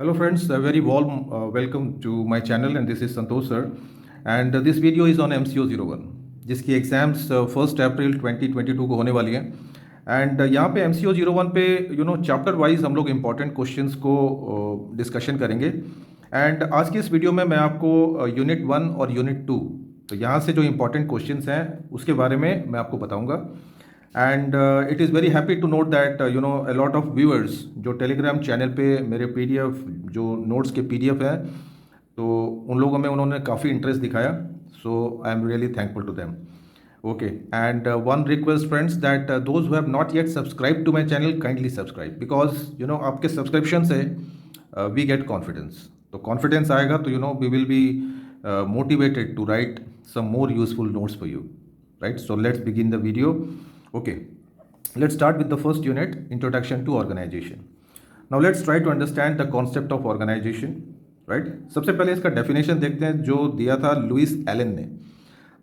Hello friends, a very warm welcome to my channel and this is Santosh sir and this video is on MCO 01 जिसकी exams 1 अप्रैल 2022 को होने वाली हैं and यहाँ पे MCO 01 पे चैप्टर वाइज हम लोग इम्पॉर्टेंट क्वेश्चंस को डिस्कशन करेंगे एंड आज की इस वीडियो में मैं आपको यूनिट 1 और यूनिट 2 तो यहाँ से जो इम्पॉर्टेंट क्वेश्चंस हैं उसके बारे में मैं आपको बताऊँगा and it is very happy to note that a lot of viewers जो टेलीग्राम चैनल पे मेरे पीडीएफ जो नोट्स के पीडीएफ हैं तो उन लोगों में उन्होंने काफ़ी इंटरेस्ट दिखाया so I am really thankful to them okay and one request friends that those who have not yet subscribe to my channel kindly subscribe because आपके सब्सक्रिप्शन से वी गेट कॉन्फिडेंस तो कॉन्फिडेंस आएगा तो we will be motivated to write some more useful notes for you right, so let's begin the video. Okay, let's start with the first unit, introduction to organization. Now let's try to understand the concept of organization, right? सबसे पहले इसका definition देखते हैं जो दिया था Louis Elon ने.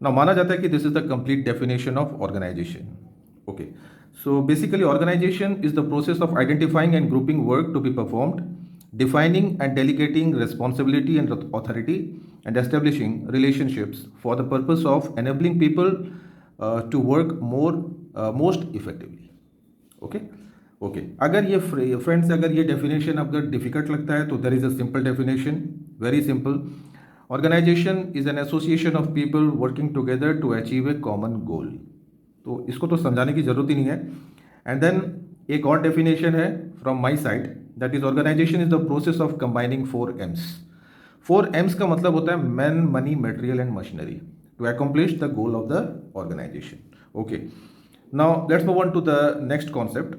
Now माना जाता है कि this is the complete definition of organization. Okay, so basically organization is the process of identifying and grouping work to be performed, defining and delegating responsibility and authority, and establishing relationships for the purpose of enabling people to work most effectively. Okay. अगर ये friends अगर ये definition अगर difficult लगता है तो there is a simple definition, very simple. Organization is an association of people working together to achieve a common goal. तो इसको तो समझाने की ज़रूरत ही नहीं है. एंड देन एक और डेफिनेशन है from my side, that is organization is the process of combining 4 M's. 4 M's का मतलब होता है man, money, material and machinery to accomplish the goal of the organization. Okay, now let's move on to the next concept,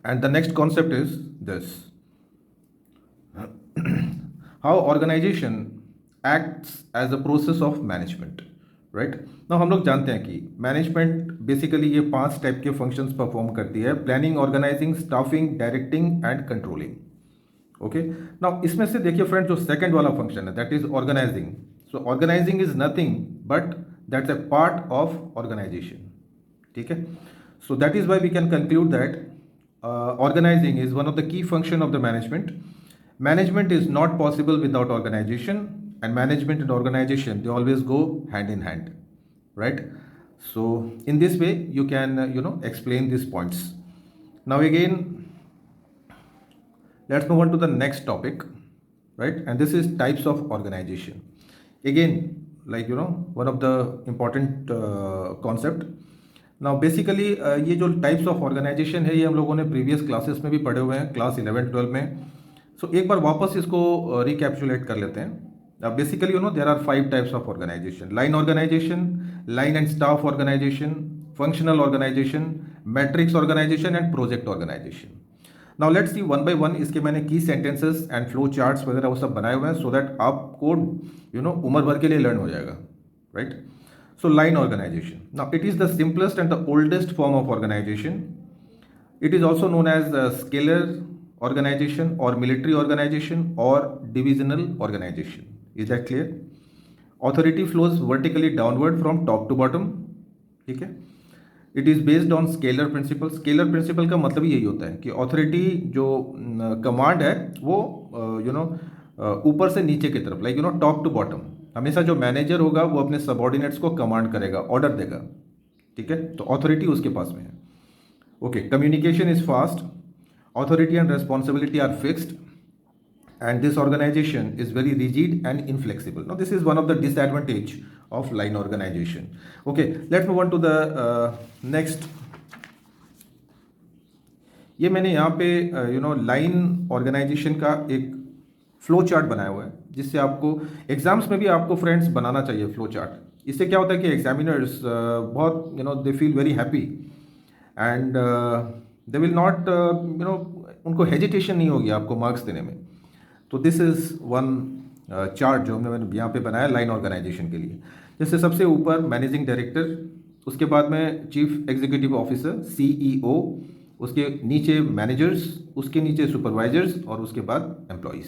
and the next concept is this: how organization acts as a process of management. Right, now हम लोग जानते हैं कि management basically ये 5 type के functions perform करती है: planning, organising, staffing, directing and controlling. Okay, now इसमें से देखिए फ्रेंड, जो सेकंड वाला फंक्शन है that is organizing. So organizing is nothing but that's a part of organization. ठीक है, so that is why we can conclude that organizing is one of the key function of the management. Management is not possible without organization, and management and organization, they always go hand in hand, right? So in this way you can explain these points. Now again, let's move on to the next topic, right? And this is types of organization. Again, like one of the important concept. Now basically ये जो types of organization है ये हम लोगों ने previous classes में भी पढ़े हुए हैं, क्लास 11-12 में. So एक बार वापस इसको recapitulate कर लेते हैं. Now basically there are 5 types of organization: line organization, line and staff organization, functional organization, matrix organization and project organization. Now let's see one by one. इसके मैंने की सेंटेंसेस एंड फ्लो चार्ट्स वगैरह वो सब बनाए हुए हैं सो दैट आपको उम्र भर के लिए लर्न हो जाएगा, right? So line organization. Now it is the simplest and the oldest form of organization. It is also known as scalar organization और मिलिट्री ऑर्गेनाइजेशन और divisional organization. Is that clear? Authority flows vertically downward from top to bottom. ठीक है, it is based on scalar principle. Scalar principle का मतलब यही होता है कि ऑथोरिटी जो कमांड है वो ऊपर से नीचे की तरफ, लाइक टॉप टू बॉटम. हमेशा जो मैनेजर होगा वो अपने सबॉर्डिनेट्स को कमांड करेगा, ऑर्डर देगा. ठीक है, तो ऑथोरिटी उसके पास में है. Okay, communication is fast, authority and responsibility are fixed, and this organization is very rigid and inflexible. Now this is one of the disadvantage of line organization. Okay, let's move on to the next. ये मैंने यहाँ पे line organisation का एक flow chart बनाया हुआ है जिससे आपको एग्जाम्स में भी आपको फ्रेंड्स बनाना चाहिए फ्लो चार्ट. इससे क्या होता है कि एग्जामिनर्स बहुत they feel very happy and they will not उनको हेजिटेशन नहीं होगी आपको मार्क्स देने में. तो दिस इज़ वन चार्ट जो मैंने यहाँ पे बनाया लाइन ऑर्गेनाइजेशन के लिए. जैसे सबसे ऊपर मैनेजिंग डायरेक्टर, उसके बाद में चीफ एग्जीक्यूटिव ऑफिसर CEO, उसके नीचे मैनेजर्स, उसके नीचे सुपरवाइजर्स और उसके बाद एम्प्लॉयज़.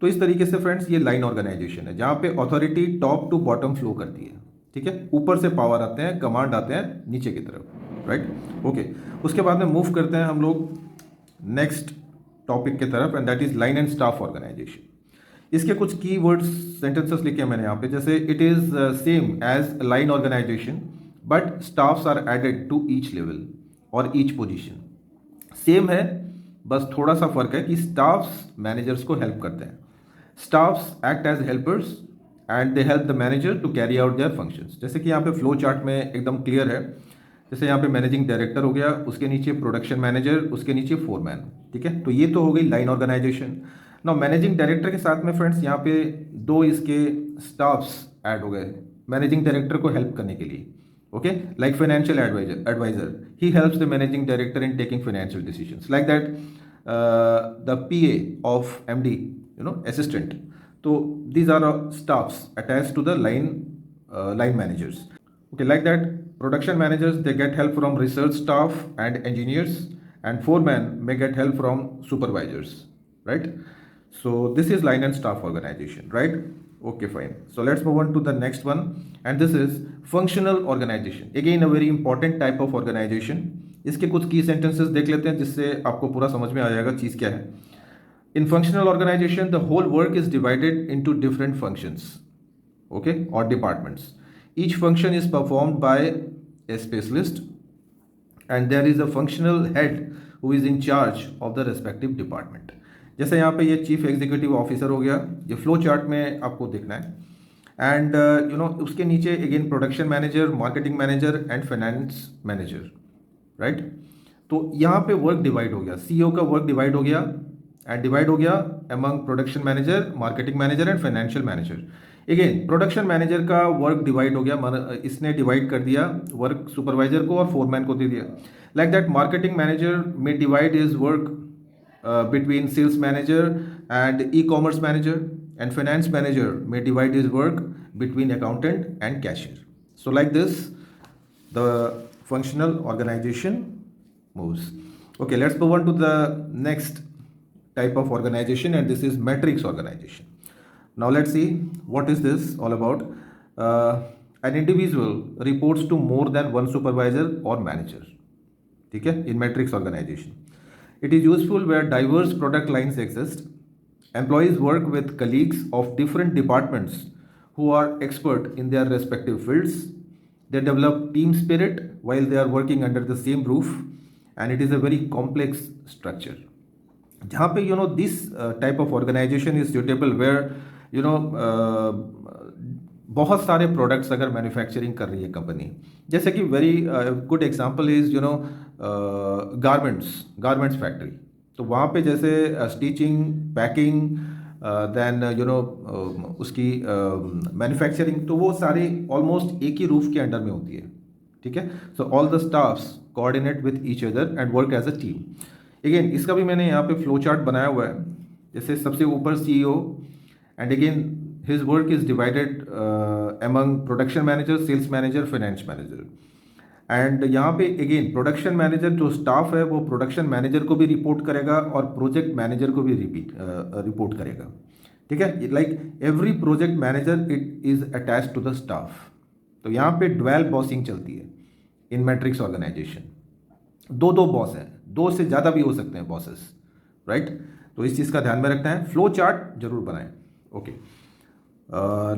तो इस तरीके से फ्रेंड्स ये लाइन ऑर्गेनाइजेशन है जहाँ पे authority top to bottom flow करती है. ठीक है, ऊपर से पावर आते हैं, कमांड आते हैं नीचे की तरफ, राइट? ओके, उसके बाद में मूव करते हैं हम लोग नेक्स्ट टॉपिक की तरफ, and that is line and staff organization. इसके कुछ की वर्ड्स सेंटेंसेस लिखे हैं मैंने यहाँ पे, जैसे it is same as line organization but staffs are added to each level और ईच पोजीशन। सेम है, बस थोड़ा सा फर्क है कि स्टाफ्स मैनेजर्स को हेल्प करते हैं। Staffs act as helpers and they help the manager to carry out their functions. जैसे कि यहाँ पे फ्लो चार्ट में एकदम क्लियर है, जैसे यहाँ पे मैनेजिंग डायरेक्टर हो गया, उसके नीचे प्रोडक्शन मैनेजर, उसके नीचे फोरमैन। ठीक है, तो ये तो हो गई लाइन ऑर्गेनाइजेशन। ना मैनेजिंग डायरेक्टर के साथ में फ्रेंड्स यहाँ पे दो इसके स्टाफ्स ऐड हो गए मैनेजिंग डायरेक्टर को हेल्प करने के लिए। Okay, like financial advisor, he helps the managing director in taking financial decisions, like that the PA of MD, assistant. तो these are staffs attached to the line managers. Okay, like that production managers, they get help from research staff and engineers, and foreman may get help from supervisors, right? So this is line and staff organization, right? Okay, fine. So let's move on to the next one, and this is functional organization. Again, a very important type of organization. इसके कुछ की sentences देख लेते हैं जिससे आपको पूरा समझ में आ जाएगा चीज़ क्या है। In functional organization, the whole work is divided into different functions, okay, or departments. Each function is performed by a specialist, and there is a functional head who is in charge of the respective department. जैसे यहाँ पे ये chief executive officer हो गया, ये flow chart में आपको देखना है, एंड उसके नीचे again production manager, marketing manager and finance manager, right. तो यहाँ पे वर्क डिवाइड हो गया, सीईओ का वर्क डिवाइड हो गया एंड डिवाइड हो गया among production manager, marketing manager and financial manager. Again production manager का वर्क डिवाइड हो गया, इसने डिवाइड कर दिया वर्क सुपरवाइजर को और फोरमैन को दे दिया। लाइक दैट मार्केटिंग मैनेजर में divide is work between sales manager and e commerce manager, and finance manager में divide is work between accountant and cashier. So like this the functional organization moves. Okay, let's move on to the next type of organization, and this is matrix organization. Now let's see what is this all about. An individual reports to more than one supervisor or manager. ठीक है, in matrix organization. It is useful where diverse product lines exist. Employees work with colleagues of different departments who are expert in their respective fields. They develop team spirit while they are working under the same roof, and it is a very complex structure. जहाँ पे this type of organization is suitable where बहुत सारे products अगर manufacturing कर रही है company, जैसे कि very good example is garments factory. तो वहाँ पे जैसे स्टिचिंग, पैकिंग, देन उसकी मैन्युफैक्चरिंग, तो वो सारे ऑलमोस्ट एक ही रूफ के अंडर में होती है। ठीक है, so all the staffs coordinate with each other and work as a team. Again इसका भी मैंने यहाँ पे फ्लो चार्ट बनाया हुआ है, जैसे सबसे ऊपर CEO, and again his work is divided among production manager, sales manager, finance manager. And यहाँ पे अगेन प्रोडक्शन मैनेजर जो स्टाफ है वो प्रोडक्शन मैनेजर को भी रिपोर्ट करेगा और प्रोजेक्ट मैनेजर को भी रिपोर्ट करेगा। ठीक है, like every project manager it is attached to the staff. तो यहाँ पे ड्वेल बॉसिंग चलती है इन मैट्रिक्स ऑर्गेनाइजेशन। दो बॉस हैं, दो से ज़्यादा भी हो सकते हैं बॉसेस, राइट। तो इस चीज़ का ध्यान में रखना है, फ्लो चार्ट जरूर बनाएं। Okay,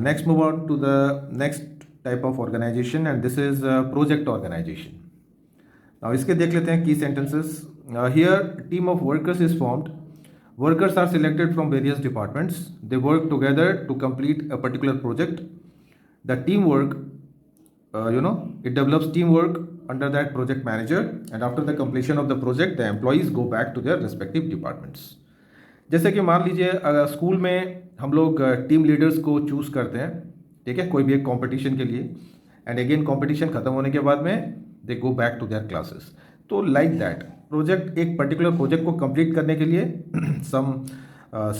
next move on to the next type of organization, and this is project organization. Now इसके देख लेते हैं key sentences. Here team of workers is formed. Workers are selected from various departments. They work together to complete a particular project. The teamwork, it develops teamwork under that project manager, and after the completion of the project, the employees go back to their respective departments. जैसे कि मान लीजिए school में हम लोग team leaders को choose करते हैं, ठीक है, कोई भी एक कंपटीशन के लिए, एंड अगेन कंपटीशन खत्म होने के बाद में they go back to their classes. तो लाइक दैट प्रोजेक्ट, एक पर्टिकुलर प्रोजेक्ट को कंप्लीट करने के लिए some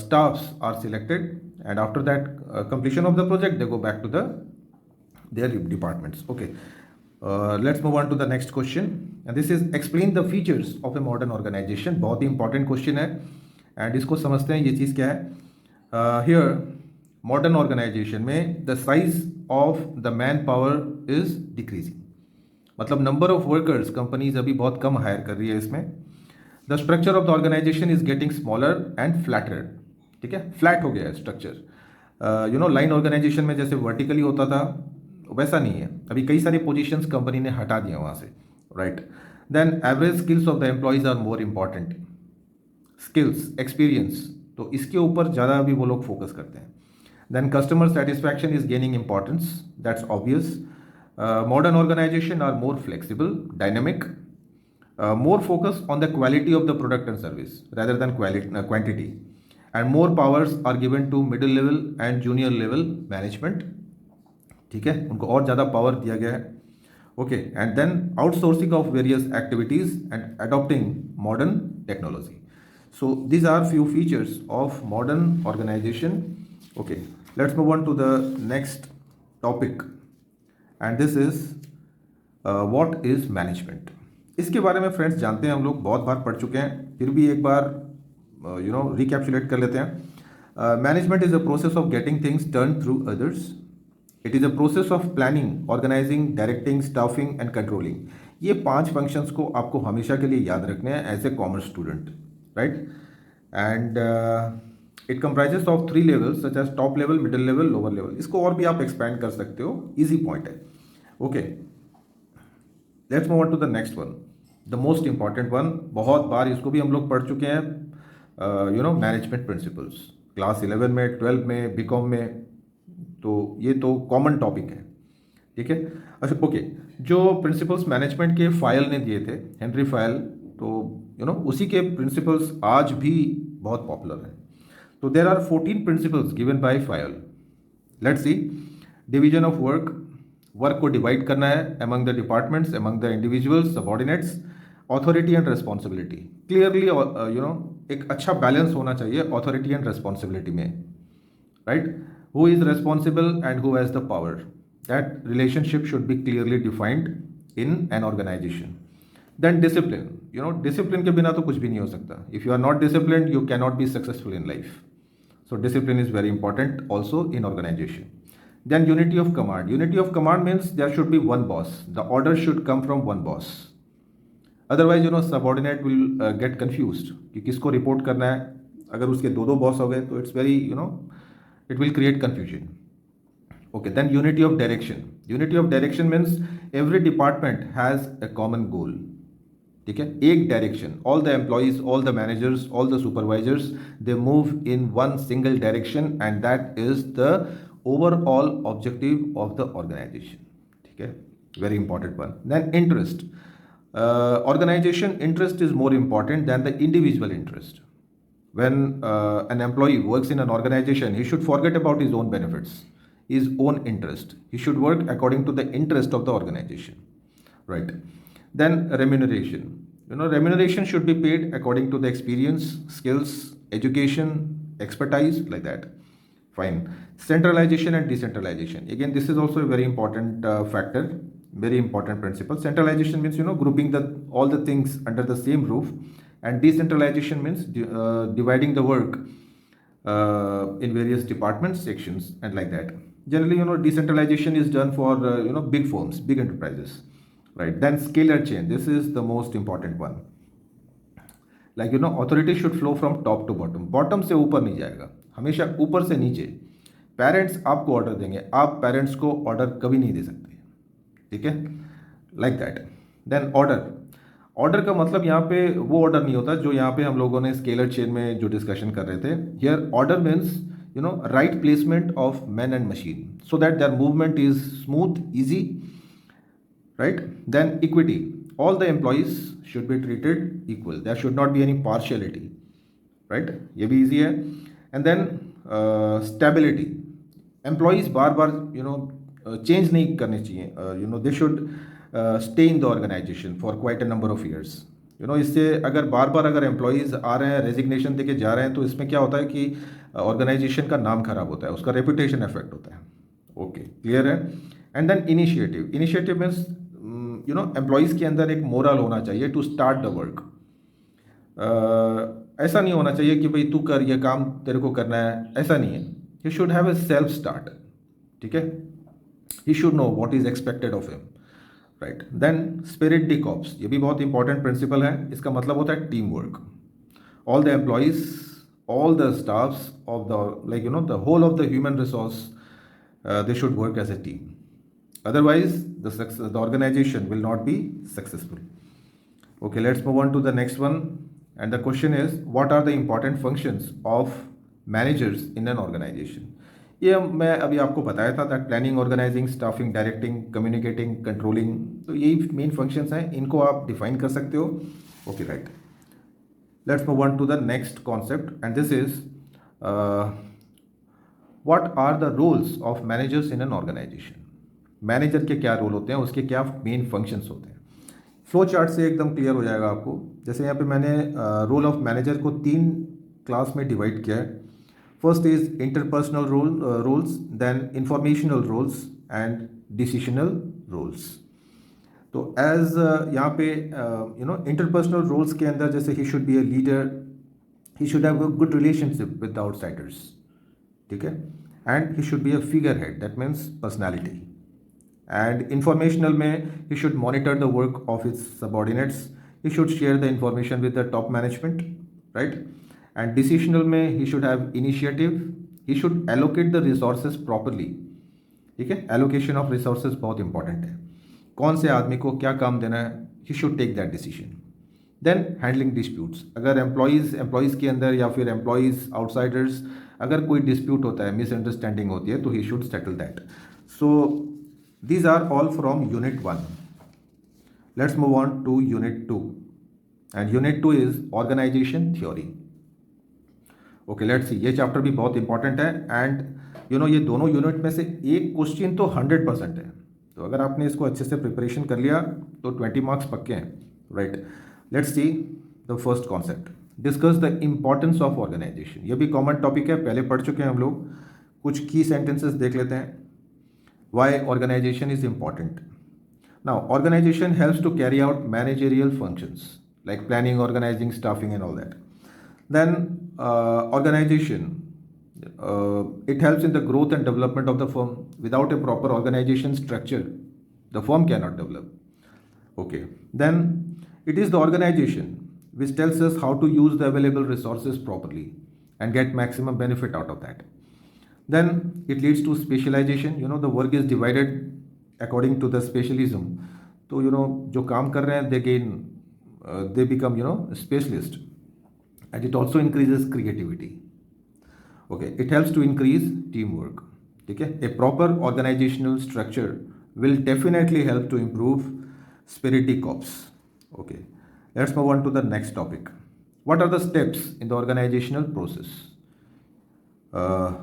staffs are selected, and after that completion of the project they go back to their departments. Okay, let's move on to the next question, and this is explain the features of a modern organization. बहुत ही important question है, and इसको समझते हैं ये चीज़ क्या है। हियर मॉडर्न ऑर्गेनाइजेशन में the size of the man power is decreasing, मतलब नंबर ऑफ वर्कर्स कंपनीज अभी बहुत कम हायर कर रही है इसमें। The structure of the organization is getting smaller and flatter, ठीक है, फ्लैट हो गया है स्ट्रक्चर। लाइन ऑर्गेनाइजेशन में जैसे वर्टिकली होता था वैसा नहीं है, अभी कई सारी पोजीशंस कंपनी ने हटा दिया वहाँ से, right. Then average skills of the employees are more important, skills experience, तो इसके ऊपर ज़्यादा भी वो लोग फोकस करते हैं। Then customer satisfaction is gaining importance, that's obvious. Modern organization are more flexible, dynamic, more focus on the quality of the product and service rather than quantity, and more powers are given to middle level and junior level management, ठीक है, उनको और ज़्यादा power दिया गया है। Okay, and then outsourcing of various activities and adopting modern technology. So these are few features of modern organization. Okay, let's move on to the next topic and this is what is management. इसके बारे में friends जानते हैं, हम लोग बहुत बार पढ़ चुके हैं, फिर भी एक बार रिकैप्चुलेट कर लेते हैं। Management is a process of getting things done through others. It is a process of planning, organizing, directing, staffing and controlling. ये 5 फंक्शंस को आपको हमेशा के लिए याद रखने हैं as a commerce student, right. And it comprises of 3 levels such as top level, middle level, lower level. इसको और भी आप एक्सपैंड कर सकते हो, ईजी पॉइंट है। Okay, let's move on to the next one, the most important one. बहुत बार इसको भी हम लोग पढ़ चुके हैं, मैनेजमेंट प्रिंसिपल्स, क्लास 11 में, 12 में, बीकॉम में, तो ये तो कॉमन टॉपिक है, ठीक है। अच्छा, ओके, जो प्रिंसिपल्स मैनेजमेंट के फाइल ने दिए थे, हेनरी फाइल, तो उसी के प्रिंसिपल्स आज भी बहुत पॉपुलर हैं। तो there are 14 principles given by Fayol. Let's see, division of work, work को डिवाइड करना है among the departments, among the individuals, subordinates, authority and responsibility. Clearly एक अच्छा बैलेंस होना चाहिए ऑथोरिटी एंड रिस्पॉन्सिबिलिटी में, right. Who is responsible and who has the power, that relationship should be clearly defined in an organization. Then discipline, discipline के बिना तो कुछ भी नहीं हो सकता। If you are not discipline you can not be successful in life. So discipline is very important also in organization. Then unity of command. Unity of command means there should be one boss. The order should come from one boss. Otherwise, subordinate will get confused कि किसको report करना है। अगर उसके 2 boss हो गए तो it's very, it will create confusion. Okay, then unity of direction. Unity of direction means every department has a common goal. ठीक है, एक direction, all the employees, all the managers, all the supervisors, they move in one single direction and that is the overall objective of the organization, ठीक है, very important one. Then interest, organization interest is more important than the individual interest. When an employee works in an organization, he should forget about his own benefits, his own interest. He should work according to the interest of the organization, right. Then remuneration, remuneration should be paid according to the experience, skills, education, expertise, like that. Fine. Centralization and decentralization. Again, this is also a very important factor, very important principle. Centralization means, grouping all the things under the same roof, and decentralization means dividing the work in various departments, sections, and like that. Generally, decentralization is done for, big firms, big enterprises, right? Then scalar chain. This is the most important one. Like, authority should flow from top to bottom. Bottom से ऊपर नहीं जाएगा, हमेशा ऊपर से नीचे। Parents आपको order देंगे, आप पेरेंट्स को ऑर्डर कभी नहीं दे सकते, ठीक है, लाइक दैट। देन ऑर्डर का मतलब यहाँ पे वो ऑर्डर नहीं होता जो यहाँ पे हम लोगों ने स्केलर चेन में जो डिस्कशन कर रहे थे। Here order means right placement of man and machine so that their movement is smooth, easy, right. Then equity, all the employees should be treated equal. There should not be any partiality, right? ये भी easy है. And then stability. Employees bar bar change नहीं करने चाहिए. They should stay in the organization for quite a number of years. इससे अगर बार बार अगर employees आ रहे हैं, resignation देके जा रहे हैं, तो इसमें क्या होता है कि organization का नाम खराब होता है, उसका reputation effect होता है. Okay, clear है? And then initiative. Initiative means employees के अंदर एक मोरल होना चाहिए टू स्टार्ट द वर्क। ऐसा नहीं होना चाहिए कि भाई तू कर, ये काम तेरे को करना है, ऐसा नहीं है। He should have a self start, ठीक है। He should know what is expected of him, right. Then spirit de corps, ये भी बहुत इंपॉर्टेंट प्रिंसिपल है। इसका मतलब होता है team work. All the employees, all the staffs of the, like the whole of the human resource, they should work as a team. Otherwise the organization will not be successful. Okay, let's move on to the next one. And the question is, what are the important functions of managers in an organization? ये मैं अभी आपको बताया था that planning, organising, staffing, directing, communicating, controlling, तो यही main functions हैं, इनको आप डिफाइन कर सकते हो। Okay right, let's move on to the next concept, and this is what are the roles of managers in an organization. Manager के क्या रोल होते हैं, उसके क्या मेन फंक्शंस होते हैं। फ्लो चार्ट से एकदम क्लियर हो जाएगा आपको। जैसे यहाँ पे मैंने रोल ऑफ मैनेजर को 3 क्लास में डिवाइड किया है। First is interpersonal roles, then informational roles and decisional roles. तो एज यहाँ पे इंटरपर्सनल रोल्स के अंदर जैसे he should be a leader, he should have a good relationship with the outsiders, ठीक है, and he should be a figurehead, that means personality. And informational में he should monitor the work of his subordinates, he should share the information with the top management, right. And decisional में he should have initiative, he should allocate the resources properly, ठीक है, allocation of resources बहुत important है, कौन से आदमी को क्या काम देना है, he should take that decision. Then handling disputes, अगर एम्प्लॉयज़ के अंदर या फिर एम्प्लॉयज़ आउटसाइडर्स अगर कोई डिस्प्यूट होता है, मिसअंडरस्टैंडिंग होती है, तो he should settle that. So these are all from unit 1। Let's move on to unit 2, and unit 2 is organisation theory. Okay let's see, ये चैप्टर भी बहुत इंपॉर्टेंट है, एंड ये दोनों यूनिट में से एक क्वेश्चन तो 100% है। तो अगर आपने इसको अच्छे से प्रिपरेशन कर लिया तो 20 मार्क्स पक्के हैं, right. Let's see the first concept, discuss the importance of organisation. ये भी कॉमन टॉपिक है, पहले पढ़ चुके हैं हम लोग। कुछ की सेंटेंसेस देख लेते हैं। Why organisation is important. Now organisation helps to carry out managerial functions like planning, organising, staffing and all that. Then organisation, it helps in the growth and development of the firm. Without a proper organization structure, the firm cannot develop. Okay, then it is the organization which tells us how to use the available resources properly and get maximum benefit out of that. Then it leads to specialization. The work is divided according to the specialism. So जो काम कर रहे हैं, they become specialist, and it also increases creativity. Okay, it helps to increase teamwork, ठीक है। A proper organizational structure will definitely help to improve spirit corps. Okay, let's move on to the next topic. What are the steps in the organizational process?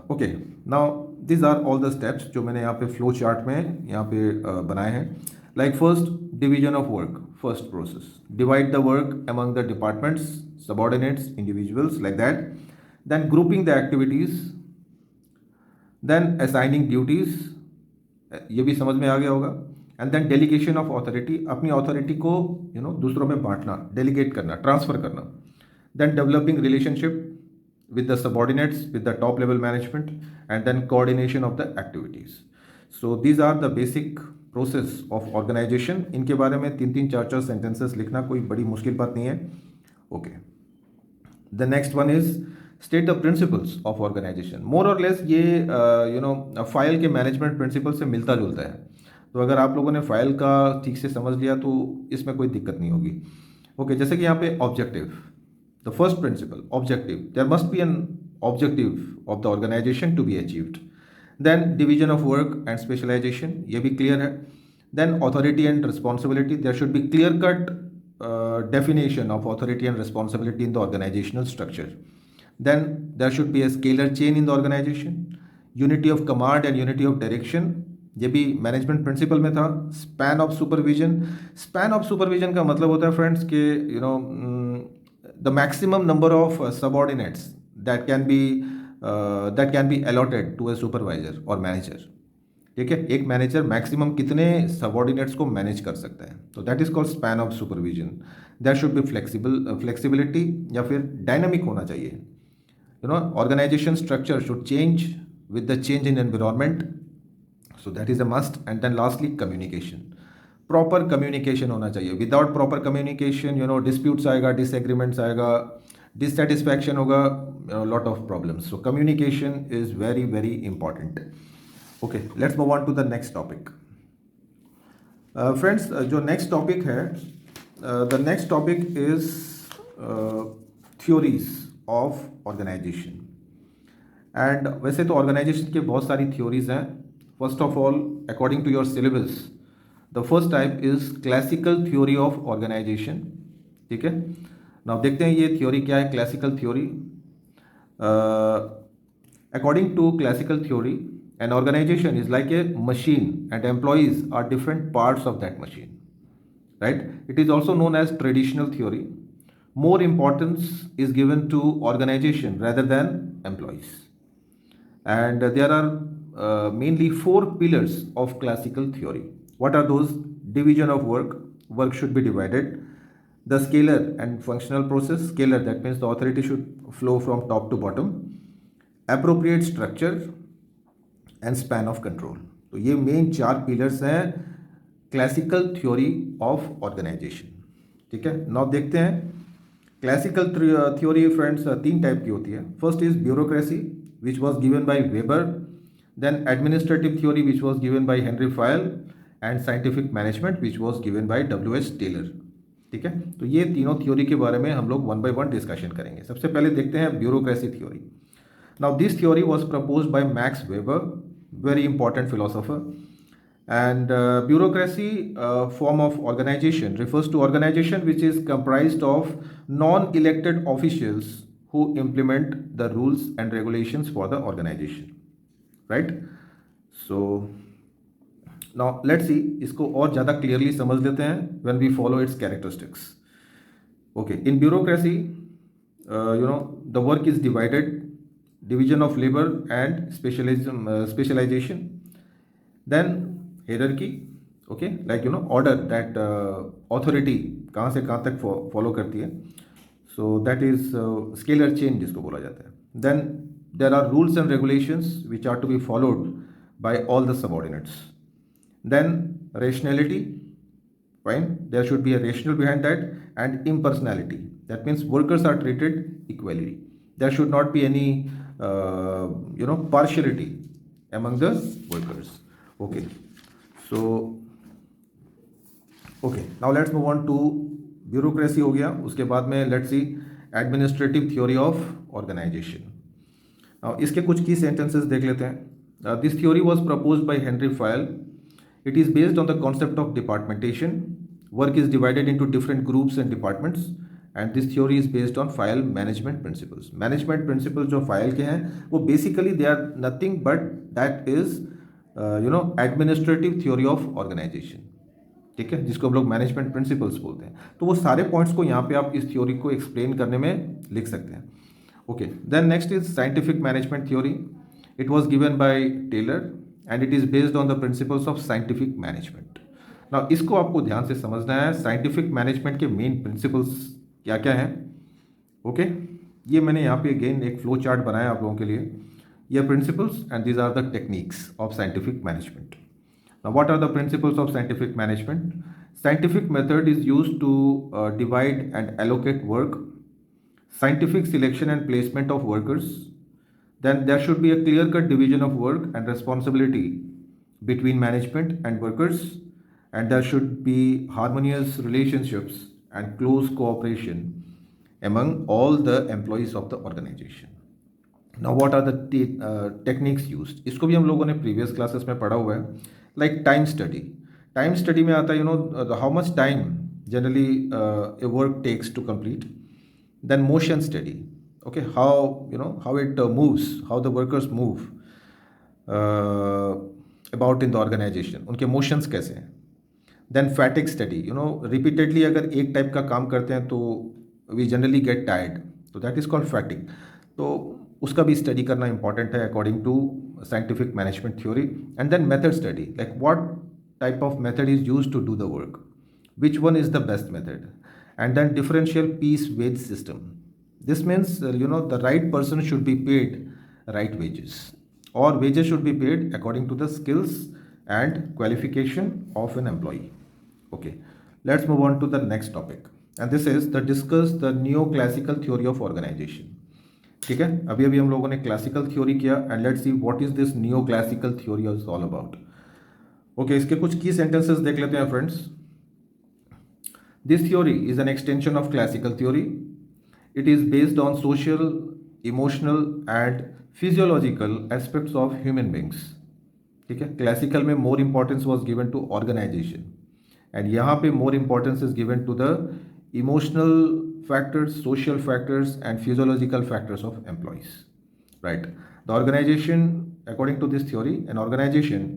Okay, now these are all the steps जो मैंने यहाँ पे flow chart में यहाँ पे बनाए हैं। Like first, division of work, first process. Divide the work among the departments, subordinates, individuals, like that. Then grouping the activities, then assigning duties, ये भी समझ में आ गया होगा। And then delegation of authority, अपनी अथॉरिटी को दूसरों में बांटना, डेलीगेट करना, ट्रांसफर करना। Then developing relationship with the subordinates, with the top level management, and then coordination of the activities. So these are the basic process of organization. इनके बारे में 3-3, 4-4 sentences लिखना कोई बड़ी मुश्किल बात नहीं है। Okay. The next one is state the principles of organization. More or less ये फाइल के मैनेजमेंट प्रिंसिपल से मिलता जुलता है। तो अगर आप लोगों ने फाइल का ठीक से समझ लिया तो इसमें कोई दिक्कत नहीं होगी। ओके, जैसे कि यहाँ पे objective, the first principle objective, there must be an objective of the organisation to be achieved. Then division of work and specialisation, ये भी क्लियर है। Then authority and responsibility, there should be clear cut definition of authority and responsibility in the organizational structure. Then there should be a scalar chain in the organization, unity of command and unity of direction, ये भी management principle में था। Span of supervision, span of supervision का मतलब होता है friends कि the maximum number of subordinates that can be allotted to a supervisor और मैनेजर, ठीक है। एक मैनेजर मैक्सिमम कितने सबऑर्डिनेट्स को मैनेज कर सकता है, तो that is called span of supervision. That should be flexibility या फिर डायनामिक होना चाहिए। Organisation structure should change with the change in environment, so that is a must. And then lastly communication, proper communication होना चाहिए. Without proper communication disputes आएगा, disagreements आएगा, dissatisfaction होगा, lot of problems. So communication is very very important. Okay, let's move on to the next topic. Friends, जो next topic है, the next topic is theories of organisation. And वैसे तो organisation के बहुत सारी theories हैं. First of all, according to your syllabus, the first type is classical theory of organisation. ठीक है, नाउ देखते हैं ये थ्योरी क्या है. Classical theory, according to classical theory, an organization is like a machine and employees are different parts of that machine, right? It is also known as traditional theory. More importance is given to organization rather than employees. And there are mainly four pillars of classical theory. What are those? Division of work. Work should be divided. The scalar and functional process. Scalar, that means the authority should flow from top to bottom. Appropriate structure and span of control. तो ये main चार pillars हैं classical theory of organisation. ठीक है, now देखते हैं. Classical theory friends तीन type की होती है. First is bureaucracy which was given by Weber, then administrative theory which was given by Henri Fayol, and scientific management which was given by W.H. Taylor. ठीक है, तो ये तीनों थ्योरी के बारे में हम लोग वन बाय वन डिस्कशन करेंगे. सबसे पहले देखते हैं bureaucracy theory. Now this theory was proposed by Max Weber, very important philosopher. And bureaucracy form of organization refers to organization which is comprised of non-elected officials who implement the rules and regulations for the organization, right? So now let's see, इसको और ज़्यादा clearly समझ लेते हैं when we follow its characteristics. Okay, in bureaucracy, the work is divided. Division of labor and specialization. Then hierarchy, okay, like order, that authority कहाँ से कहाँ तक follow करती है. So that is scalar chain जिसको बोला जाता है. Then there are rules and regulations which are to be followed by all the subordinates. Then rationality, fine, there should be a rationale behind that. And impersonality, that means workers are treated equally. There should not be any partiality among the workers. Okay, so now let's move on to bureaucracy. हो गया. उसके बाद में let's see administrative theory of organization. Now इसके कुछ key sentences देख लेते हैं. This theory was proposed by Henry Fayol. It is based on the concept of departmentation. Work is divided into different groups and departments. And this theory is based on Fayol management principles. Management principles जो Fayol के हैं वो basically they are nothing but that is administrative theory of organisation. ठीक है, जिसको हम लोग management principles बोलते हैं. तो वो सारे पॉइंट्स को यहाँ पे आप इस थ्योरी को एक्सप्लेन करने में लिख सकते हैं. Okay, then next is scientific management theory. It was given by Taylor and it is based on the principles of scientific management. Now इसको आपको ध्यान से समझना है. साइंटिफिक मैनेजमेंट के मेन प्रिंसिपल्स क्या क्या है. ओके, ये मैंने यहाँ पे अगेन एक फ्लो चार्ट बनाया आप लोगों के लिए. ये principles and these are the techniques of scientific management. Now what are the principles of scientific management? Scientific method is used to divide and allocate work. Scientific selection and placement of workers. Then there should be a clear cut division of work and responsibility between management and workers, and there should be harmonious relationships and close cooperation among all the employees of the organization. Now what are the techniques used? इसको भी हम लोगों ने previous classes में पढ़ा हुआ है. Like time study. Time study में आता है how much time generally a work takes to complete. Then motion study. Okay, how it moves, how the workers move about in the organization. उनके motions कैसे हैं. देन फैटिक स्टडी, रिपीटेडली अगर एक type का काम करते हैं तो वी जनरली गेट टायर्ड, तो दैट इज़ कॉल्ड फैटिक. तो उसका भी स्टडी करना इंपॉर्टेंट है according to scientific management theory. And then method study, like what type of method is use to do the work, which one is the best method. And then differential piece wage system. This means the right person should be paid right wages, और wages should be paid according to the skills and qualification of an employee. Okay, let's move on to the next topic, and this is the discuss the neoclassical theory of organization. ठीक है, अभी अभी हम लोगों ने classical theory किया and let's see what is this neo classical theory is all about. Okay, इसके कुछ की सेंटेंसेस देख लेते हैं friends. This theory is an extension of classical theory. It is based on social, emotional and physiological aspects of human beings. ठीक है, classical में more importance was given to organization and यहाँ पे more importance is given to the emotional factors, social factors, and physiological factors of employees. Right? The organization, according to this theory, an organization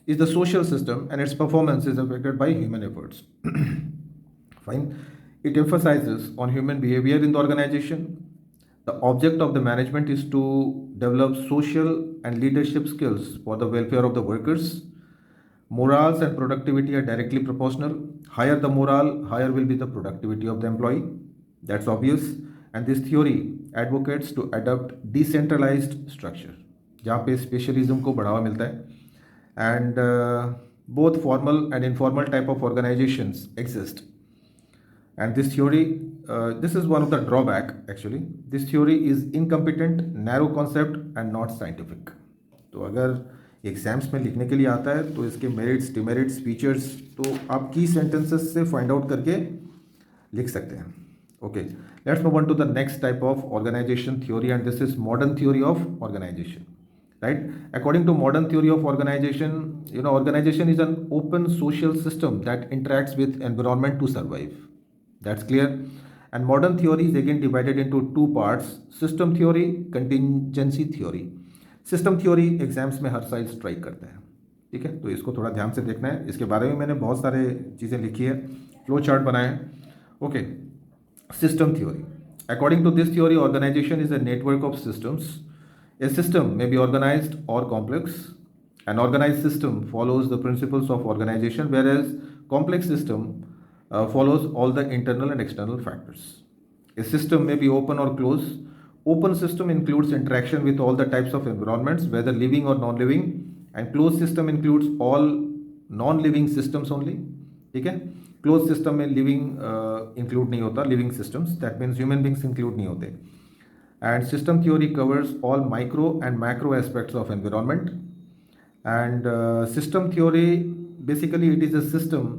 is the social system and its performance is affected by human efforts. Fine. It emphasizes on human behavior in the organization. The object of the management is to develop social and leadership skills for the welfare of the workers. Morals and productivity are directly proportional. Higher the morale, higher will be the productivity of the employee. That's obvious. And this theory advocates to adopt decentralized structure, जहाँ पे specialism को बढ़ावा मिलता है. And both formal and informal type of organizations exist. And this theory, this is one of the drawback actually. This theory is incompetent, narrow concept and not scientific. तो अगर exams में लिखने के लिए आता है तो इसके मेरिट्स, डिमेरिट्स, फीचर्स तो आप की सेंटेंसेस से फाइंड आउट करके लिख सकते हैं. Okay, let's move on to the next type of organisation theory and this is modern theory of organisation. Right, according to modern theory of organisation, you know, organization is an open social system that interacts with environment to survive. That's clear. And modern theory is again divided into two parts: system theory, contingency theory. System theory exams में हर साल strike करते हैं. ठीक है, तो इसको थोड़ा ध्यान से देखना है. इसके बारे में मैंने बहुत सारे चीज़ें लिखी है, फ्लो चार्ट बनाए हैं. Okay, system theory. According to this theory, organization is a network of systems. A system may be organized और complex. An organized system follows the principles of organization, whereas complex system follows all the internal and external factors. A system may be open or closed. Open system includes interaction with all the types of environments, whether living or non-living, and closed system includes all non-living systems only. ठीक है, closed system में living include नहीं होता, living systems, that means human beings include नहीं होते. And system theory covers all micro and macro aspects of environment. And system theory, basically it is a system.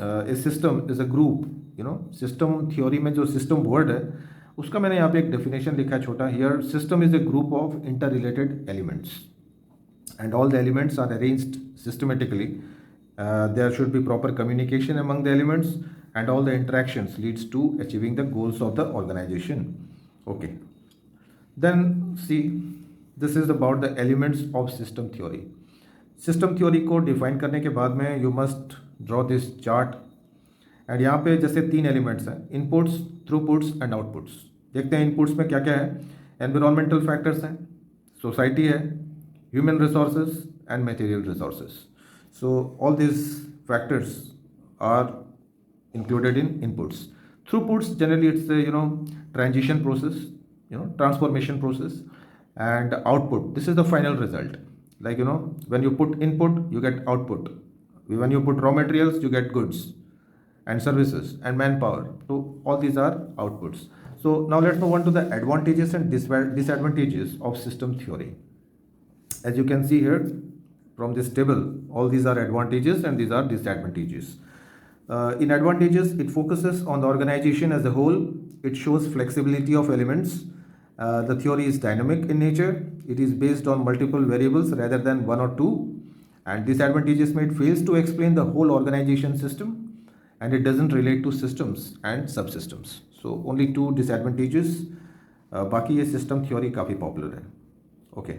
A system is a group, you know. System theory में जो system word है उसका मैंने यहाँ पे एक definition लिखा है छोटा. Here system is a group of interrelated elements and all the elements are arranged systematically. There should be proper communication among the elements and all the interactions leads to achieving the goals of the organization. Okay, then see, this is about the elements of system theory. System theory को define करने के बाद में you must draw this chart. And यहाँ पे जैसे तीन elements हैं: इनपुट्स, थ्रूपुट्स एंड आउटपुट्स. देखते हैं इनपुट्स में क्या क्या है. एनवायरमेंटल फैक्टर्स हैं, सोसाइटी है, human resources and material resources. So all this factors are included in inputs. Throughputs, generally it's a, you know, transition process, you know, transformation process. And output, this is the final result. Like, you know, when you put input you get output, when you put raw materials you get goods and services and manpower. So all these are outputs. So now let's move on to the advantages and disadvantages of system theory. As you can see here from this table, all these are advantages and these are disadvantages. In advantages, it focuses on the organization as a whole. It shows flexibility of elements. The theory is dynamic in nature. It is based on multiple variables rather than one or two. And disadvantages में it fails to explain the whole organization system and it doesn't relate to systems and subsystems. So only two disadvantages. बाकी ये system theory काफ़ी popular है. Okay.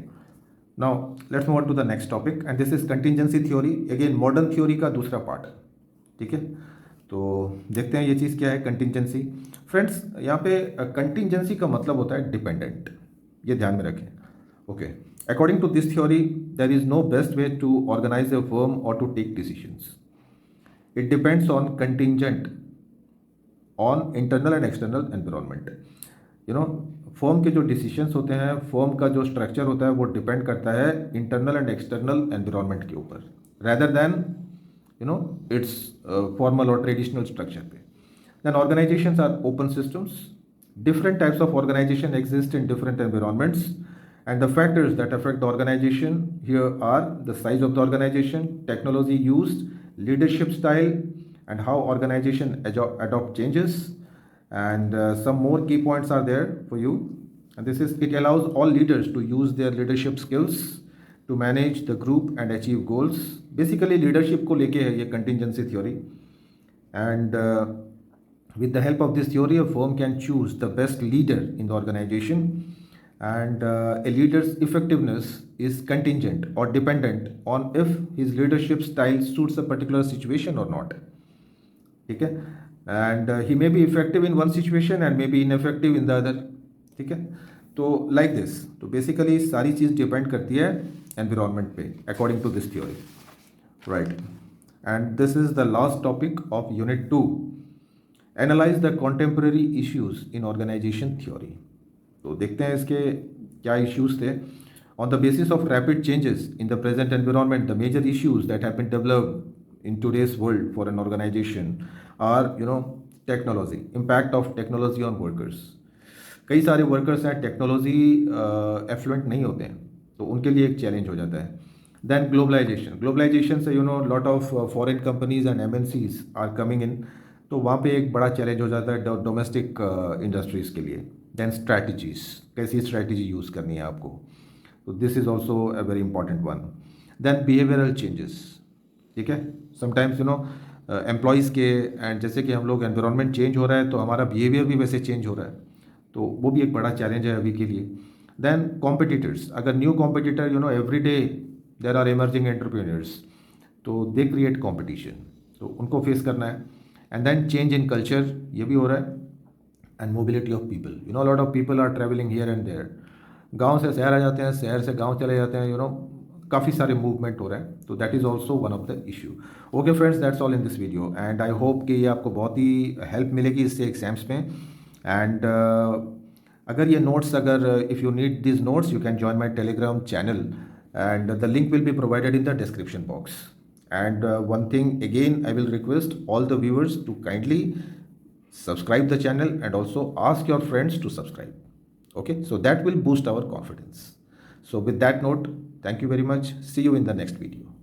Now let's move on to the next topic and this is contingency theory. Again modern theory का दूसरा part है. ठीक है, तो देखते हैं ये चीज़ क्या है कंटिंजेंसी. फ्रेंड्स, यहाँ पे कंटिंजेंसी का मतलब होता है डिपेंडेंट, ये ध्यान में रखें. Okay, according to this theory there is no best way to organize a firm और to take decisions. It depends on contingent on internal and external environment. You know, firm के जो डिसीजंस होते हैं, firm का जो structure होता है वो डिपेंड करता है इंटरनल एंड एक्सटर्नल एनवायरनमेंट के ऊपर, rather than its formal or traditional structure पे. Then organizations are open systems. Different types of organization exist in different environments, and the factors that affect the organization here are the size of the organization, technology used, leadership style, and how organization adopt changes. And some more key points are there for you. And this is, it allows all leaders to use their leadership skills to manage the group and achieve goals. Basically leadership को लेके है ये contingency theory. And with the help of this theory, a firm can choose the best leader in the organization, and a leader's effectiveness is contingent or dependent on if his leadership style suits a particular situation or not. ठीक है, and he may be effective in one situation and may be ineffective in the other. ठीक है, तो like this, तो basically सारी चीज़ depend करती है environment पे according to this theory, right? And this is the last topic of unit 2. Analyze the contemporary issues in organization theory. तो देखते हैं इसके क्या issues थे. On the basis of rapid changes in the present environment, the major issues that have been developed in today's world for an organization are, technology, impact of technology on workers. कई सारे workers हैं technology effluent नहीं होते हैं, तो उनके लिए एक चैलेंज हो जाता है. देन ग्लोबलाइजेशन से lot of foreign companies and MNCs are coming in, तो वहाँ पे एक बड़ा चैलेंज हो जाता है डोमेस्टिक इंडस्ट्रीज़ के लिए. देन स्ट्रैटेजीज, कैसी स्ट्रैटेजी यूज़ करनी है आपको, तो this is also a very important one. Then behavioural changes. ठीक है, समटाइम्स एम्प्लॉयज़ के, एंड जैसे कि हम लोग एनवायरनमेंट चेंज हो रहा है तो हमारा बिहेवियर भी वैसे चेंज हो रहा है, तो वो भी एक बड़ा चैलेंज है अभी के लिए. देन कॉम्पिटिटर्स, अगर new competitor every day there are emerging entrepreneurs, तो दे क्रिएट कॉम्पिटिशन, तो उनको फेस करना है. And then change in culture, ये भी हो रहा है. And mobility of people, lot of people are travelling here and there. गाँव से शहर आ जाते हैं, शहर से गाँव चले जाते हैं, काफ़ी सारे मूवमेंट हो रहे हैं, तो that is also one of the issue. Okay friends, that's all in this video, and I hope कि ये आपको बहुत ही हेल्प मिलेगी इससे एग्जाम्स में. एंड अगर ये नोट्स, अगर if you need this notes, you can join my Telegram channel, and the link will be provided in the description box. And one thing again, I will request all the viewers to kindly subscribe the channel and also ask your friends to subscribe. Okay, so that will boost our confidence. So with that note, thank you very much. See you in the next video.